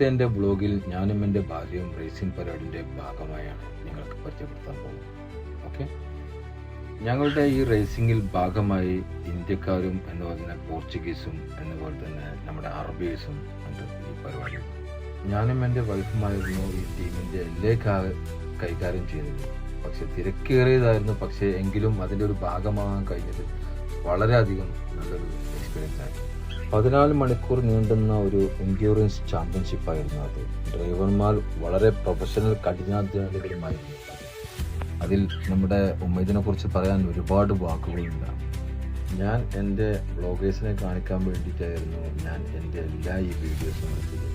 എൻ്റെ ബ്ലോഗിൽ ഞാനും എൻ്റെ ഭാര്യയും റേസിംഗ് പരിപാടിൻ്റെ ഭാഗമായാണ് നിങ്ങൾക്ക് പരിചയപ്പെടുത്താൻ പോകുന്നത്. ഓക്കെ, ഞങ്ങളുടെ ഈ റേസിംഗിൽ ഭാഗമായി ഇന്ത്യക്കാരും എന്നുപോലെ തന്നെ പോർച്ചുഗീസും എന്നുപോലെ തന്നെ നമ്മുടെ അറബീസും ഉണ്ട് ഈ പരിപാടി. ഞാനും എൻ്റെ വൈഫുമായിരുന്നു ഈ ടീമിൻ്റെ എല്ലാ കൈകാര്യം ചെയ്തത്. പക്ഷെ തിരക്കേറിയതായിരുന്നു. പക്ഷേ എങ്കിലും അതിൻ്റെ ഒരു ഭാഗമാകാൻ കഴിഞ്ഞത് വളരെയധികം നല്ലൊരു എക്സ്പീരിയൻസ് ആയിരുന്നു. 14 മണിക്കൂർ നീണ്ടുന്ന ഒരു എൻഡ്യൂറൻസ് ചാമ്പ്യൻഷിപ്പായിരുന്നു അത്. ഡ്രൈവർമാർ വളരെ പ്രൊഫഷണൽ കഠിനാധ്വാനികളുമായിരുന്നു. അതിൽ നമ്മുടെ ഉമ്മൈദിനെ കുറിച്ച് പറയാൻ ഒരുപാട് വാക്കുകളുണ്ട്. ഞാൻ എൻ്റെ വ്ളോഗേഴ്സിനെ കാണിക്കാൻ വേണ്ടിയിട്ടായിരുന്നു ഞാൻ എൻ്റെ എല്ലാ ഈ വീഡിയോസും എടുത്തത്.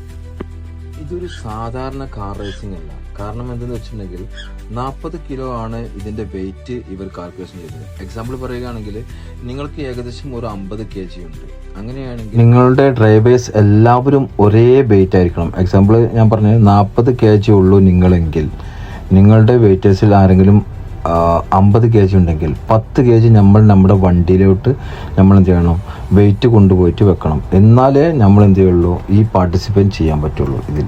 ഇതൊരു സാധാരണ കാർ റേസിംഗ് അല്ല. കാരണം എന്തെന്ന് വെച്ചിട്ടുണ്ടെങ്കിൽ 40 കിലോ ആണ് ഇതിൻ്റെ വെയിറ്റ് ഇവർ കാൽക്കുലേഷൻ ചെയ്തത്. എക്സാമ്പിൾ പറയുകയാണെങ്കിൽ നിങ്ങൾക്ക് ഏകദേശം ഒരു 50 kg ഉണ്ട്. അങ്ങനെയാണെങ്കിൽ നിങ്ങളുടെ ഡ്രൈവേഴ്സ് എല്ലാവരും ഒരേ വെയിറ്റ് ആയിരിക്കണം. എക്സാമ്പിൾ ഞാൻ പറഞ്ഞത് 40 kg ഉള്ളൂ നിങ്ങളെങ്കിൽ നിങ്ങളുടെ വെയിറ്റേഴ്സിൽ ആരെങ്കിലും 50 kg ഉണ്ടെങ്കിൽ 10 kg നമ്മൾ നമ്മുടെ വണ്ടിയിലോട്ട് നമ്മൾ എന്ത് ചെയ്യണം, വെയിറ്റ് കൊണ്ടുപോയിട്ട് വെക്കണം. എന്നാലേ നമ്മൾ എന്ത് ചെയ്യുള്ളൂ, ഈ പാർട്ടിസിപ്പേറ്റ് ചെയ്യാൻ പറ്റുള്ളൂ ഇതിൽ.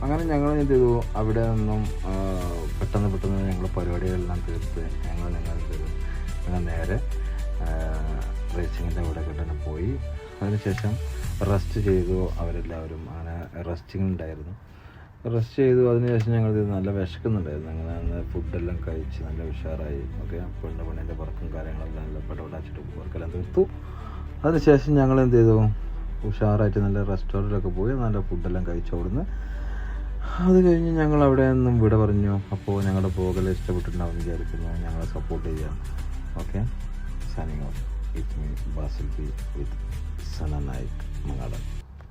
അങ്ങനെ ഞങ്ങൾ എന്ത് ചെയ്തു, അവിടെ നിന്നും പെട്ടെന്ന് ഞങ്ങൾ പരിപാടികളെല്ലാം തീർത്ത് ഞങ്ങൾ നേരെ റേസിങ്ങിൻ്റെ അവിടെ തന്നെ പോയി. അതിനുശേഷം റെസ്റ്റ് ചെയ്തു. അവരെല്ലാവരും അങ്ങനെ റെസ്റ്റിംഗ് ഉണ്ടായിരുന്നു. റെസ്റ്റ് ചെയ്തു. അതിനുശേഷം ഞങ്ങൾ നല്ല വിശക്കുന്നുണ്ടായിരുന്നു. അങ്ങനെ ഫുഡെല്ലാം കഴിച്ച് നല്ല ഉഷാറായി. ഓക്കെ, പെണ്ണിൻ്റെ വർക്കും കാര്യങ്ങളെല്ലാം നല്ല പടപടാച്ചിട്ട് വർക്കെല്ലാം തീർത്തു. അതിനുശേഷം ഞങ്ങൾ എന്ത് ചെയ്തു, ഉഷാറായിട്ട് നല്ല റെസ്റ്റോറൻറ്റിലൊക്കെ പോയി നല്ല ഫുഡെല്ലാം കഴിച്ചു അവിടുന്ന്. അത് കഴിഞ്ഞ് ഞങ്ങൾ അവിടെ നിന്നും വിട പറഞ്ഞു. അപ്പോൾ ഞങ്ങളുടെ പോകൽ ഇഷ്ടപ്പെട്ടിട്ടുണ്ടാവും വിചാരിക്കുന്നു. ഞങ്ങളെ സപ്പോർട്ട് ചെയ്യാം. Okay, signing off. It means Basil B with Sana Naik Mangalam.